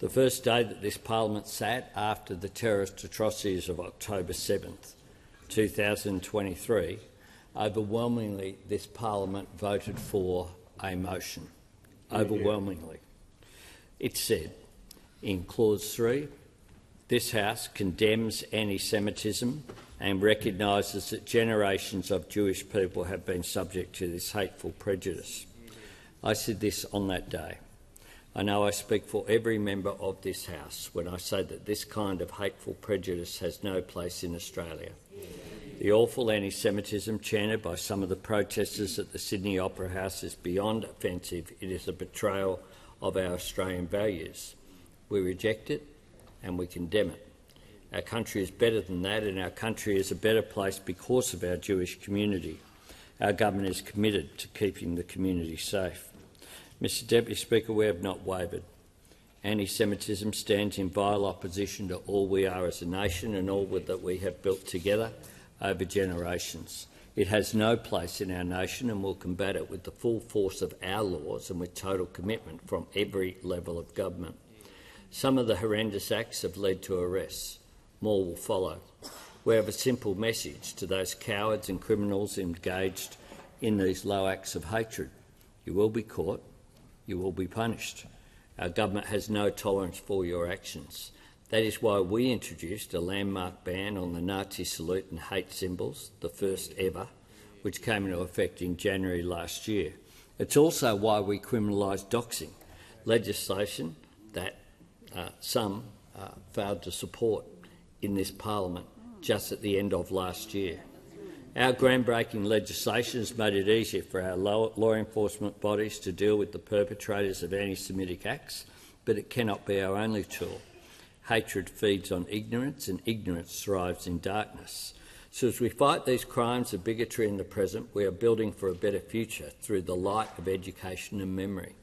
The first day that this parliament sat after the terrorist atrocities of October 7th, 2023, overwhelmingly this parliament voted for a motion. Overwhelmingly. It said, in clause 3, this House condemns antisemitism and recognises that generations of Jewish people have been subject to this hateful prejudice. I said this on that day. I know I speak for every member of this House when I say that this kind of hateful prejudice has no place in Australia. The awful anti-Semitism chanted by some of the protesters at the Sydney Opera House is beyond offensive. It is a betrayal of our Australian values. We reject it and we condemn it. Our country is better than that, and our country is a better place because of our Jewish community. Our government is committed to keeping the community safe. Mr Deputy Speaker, we have not wavered. Anti-Semitism stands in vile opposition to all we are as a nation and all that we have built together over generations. It has no place in our nation and will combat it with the full force of our laws and with total commitment from every level of government. Some of the horrendous acts have led to arrests. More will follow. We have a simple message to those cowards and criminals engaged in these low acts of hatred. You will be caught. You will be punished. Our government has no tolerance for your actions. That is why we introduced a landmark ban on the Nazi salute and hate symbols, the first ever, which came into effect in January last year. It's also why we criminalised doxing, legislation that some failed to support in this parliament just at the end of last year. Our groundbreaking legislation has made it easier for our law enforcement bodies to deal with the perpetrators of anti-Semitic acts, but it cannot be our only tool. Hatred feeds on ignorance, and ignorance thrives in darkness. So as we fight these crimes of bigotry in the present, we are building for a better future through the light of education and memory.